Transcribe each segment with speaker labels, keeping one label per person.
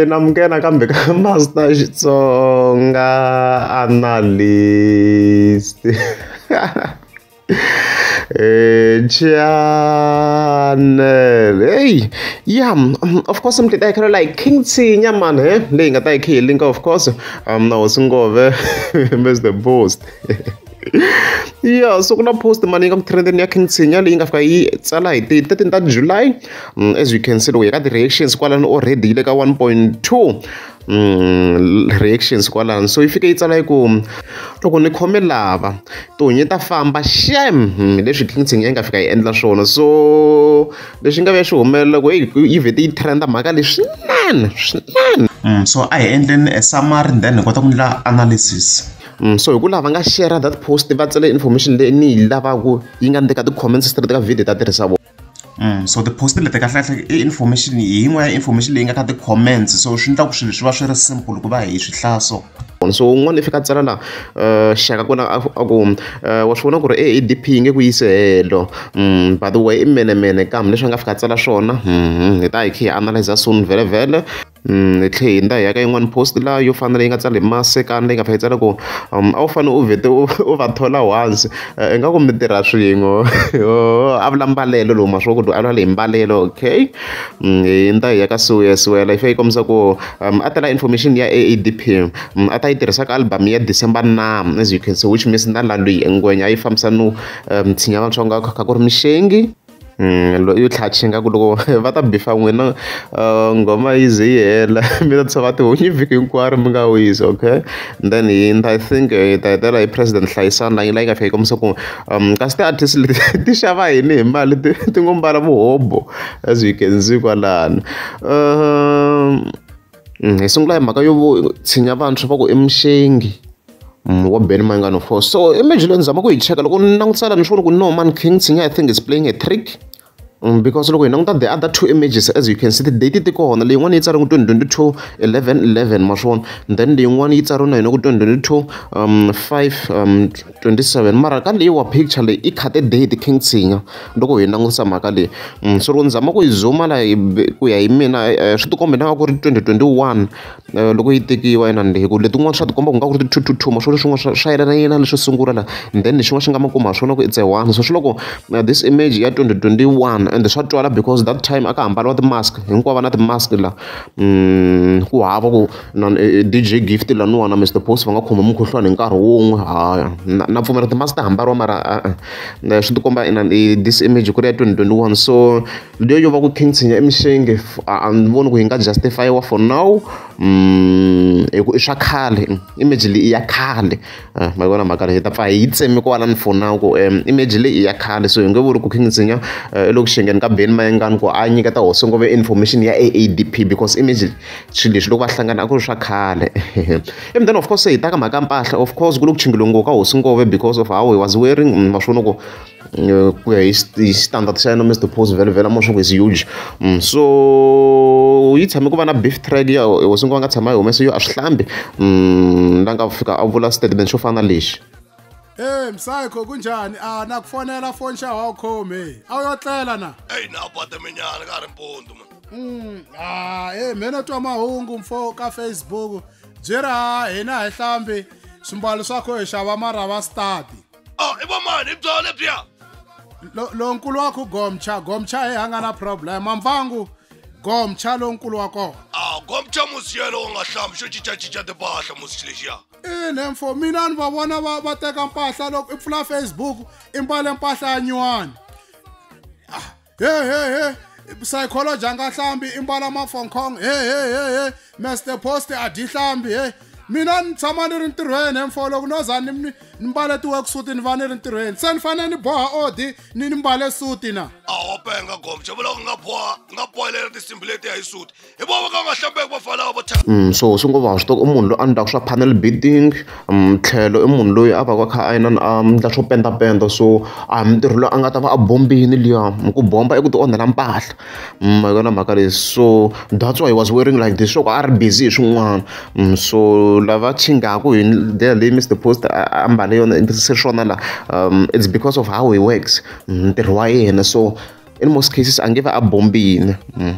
Speaker 1: Namukela kambe ka Master Xitsonga analyst. Channel. Hey, yeah, of course, I'm like King Tsinya man, laying at like link, of course. Now single miss the post. Yeah, so gonna post the money I'm trending ya King Tsinya link after it's a light 13th July. As you can see, we got the reactions already like a 1.2 reactions kwalano. So ifike itsala ku loko ni khome lava to nyeta famba shem leswi King Tsinya nga fika yi endla swona. So leswi nga ve swi humelela ku yi vhete yi trenda mhaka leswi swinene.
Speaker 2: So I endleni a summary and then ni kota ku endla analysis.
Speaker 1: So hi ku lava nga share that post va tsale information leyi ni yi lavaku yi nga ndeka ti-comments straight ka video ta tirhisa vona.
Speaker 2: So the post leti kahle information yin'wana ya information leyi nga ka ti-comments, so swi endla ku swilo swi va swi ri simple ku va hi swi hlaso.
Speaker 1: So un'wana i fika tsala la xaka kona a ku wa swi vona ku ri ADP yi nge ku yise helo, by the way i menemene kambe leswi a nga fika tsala swona hi ta hi kha hi analyze soon vhele hi tlhe hi nda hi ya ka yin'wana post la yo fana leyi nga tsala hi masekani leyi nga fika yi tsala ku a wu fanele u vhete u va thola once ingaku mi tirha swin'we a vula mbalelo lowu ma swi ku a vula lehi mbalelo. Okay, hi nda hi ya ka siwela yi fika yi kombisa ku a tela information ya ADP a ta yi tirhisa ka album ya December 9, as you can see, which means na la loyi engwenya a yi fambisa no Tsinya Vatsonga ka ku ri mixengi yo tlhachinga ku loko va ta bifa n'wina ngoma yi ze yi hela mi ta tshova tihunyi vhiki hinkwaro mi nga wisi. Okay, and then I think ta hetela hi president Hlayisani layi nga fika yi kombisa ku kasi ti-artist leti ti xava yini hi mali ti ngo mbala vuhobo, as you can see kwalano. Hi sungula hi mhaka yo tshinya vantshwa va ku emuxengi wa Benny Mayengani 4. So image leyi ni zama ku yi cheka loko ni langutisala ni swona ku no man King Tsinya I think is playing a trick. Because loko hi languta the other two images, as you can see, the date ti kona. Leyi yin'wana yi tsariwe ku 2022 11/11 ma swona, then leyi yin'wana yi tsariwe na yona ku 2022 5/27 mara ka leyi wa picture leyi i khate date King Tsinya loko hi langutisa mhaka leyi. So loko ni zama ku yi zooma la ku ya hi mina swi tikomba na ku ri 2021 loko yi tekiwa inani hi ku letin'wana swa tikomba ku nga ku ri 222 ma swona swin'wana swa yelana yena leswi sungula la, and then lexin'wana xi nga makuma swona ku it's a 1. So swi loko this image ya 2021 and swa twala because that time aka hambariwa ti-mask hinkwavo na ti-mask la ku hava ku DJ Gift laniwana Mr Post va nga khoma mukhuhlwana hi nkarhi wun'we. Na pfumela ti-mask ta hambariwa mara swi tikomba this image ku ri ya 2021. So leyo yo va ku King Tsinya emuxengi a ni voni ku yi nga justifyiwa for now hi ku i swa khale, image leyi i ya khale ma vona mhaka leyi hi ta pfa hi yi tseme kwalani for now ku image leyi i ya khale. So hi nge vuri ku King Tsinya loko xengeni ka Benny Mayengani ku a nyiketa hosi ngove information ya ADP because image swilo leswi loko va hlangana a ku ri swa khale. And then of course hi ta ka mhaka mpahla, of course ku loko chingile ngopfu ka hosi ngove because of how he was wearing ma swona ku ku ya hi standard xa yena Mr Post vhele ma swona ku is huge. So yi tshame ku va na beef track ya hosi ngove nga tshama yi humese yo a swi hlambi la nga fika a vula statement xo fana lexi.
Speaker 3: Msayikho kunjani? Na kufonela phone xa wa khome. A yo tlela na.
Speaker 4: Na pata minyana ka ri mpundu man.
Speaker 3: Mina twa mahungu mfo ka Facebook. Byera hina hi hlambi swimbalo swakho hi xava marava stadi.
Speaker 4: I va mani byale bya.
Speaker 3: Lo nkulu wakho Gomcha he hanga na problem. Mvangu Gomcha lo nkulu wakho.
Speaker 4: Gomcha musiyelo nga hlambi xo cica tibahla musilexiya.
Speaker 3: Nemfo mina ni va vona va teka mpahla loko i pfula Facebook i mbale mpahla ya nyuwani. Psychology anga hlambi i mbala mafonkong. Mr Post a di hlambi. Mina ni tshama ni ri ntirhweni mfo loko no za ni mbale ti-worksuit ni va ni ri ntirhweni. Se ni fanele ni boha odi ni mbale suti na.
Speaker 4: Wa penga Gomcha loko nga bohela tisimbileti ya hi suit. Hi vona ka nga hlambeki va fala va tha.
Speaker 1: So swi ngo va swi to munhu loyi a ndlaka swa panel beating tlhelo i munhu loyi a va ka kha a ndla swo pendapenda. So a mintirho loyi a nga ta va a bombini liya ku bomba i ku ti onhela mpahla ma vona mhaka leyi. So that's why he was wearing like this, swo a ri busy hi swin'wana. So lava chingaku hi ndlela leyi Mr Post a mbale yona se swona la it's because of how he works ntirho wa yena. So in most cases angeve a bombini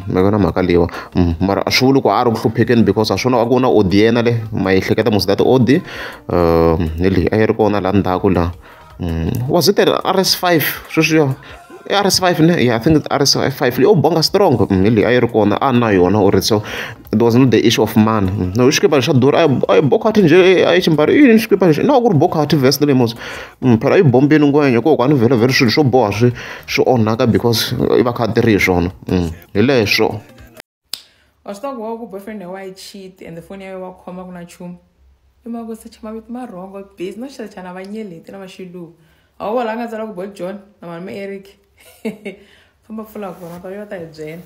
Speaker 1: ma vona mhaka leyiwa mara a swi vuli ku a ri ku hluphekeni because a swona a ku na odi yena le ma yi hleketa mos that odi ni leyi a yi ri kona laha ndzhaku laha was it RS5 sweswiya RS5 ne yeah I think RS5 leyi bonga strong hi leyi a yi ri kona a na yona or so it was not the issue of money no xikipa xa durha a yi bokhati nje a yi ximbari yini xikipa lexi na ku ri bokhati vest leyi mos phela a yi bombeni ngwenya kokwani vhele swilo swo boha swi onhaka because i va kha tirhi hi swona hi leswo
Speaker 5: wa swi tiva ku ku boyfriend wa yi cheat and the phone ya wa khoma ku na nchumu i mhaka ku search mavito ma wrong busy no xercha na vanyeleti na vaxiluva a wu vola a nga tsala ku boy John na mani ma Eric famba pfula kona ta yo ta hi byela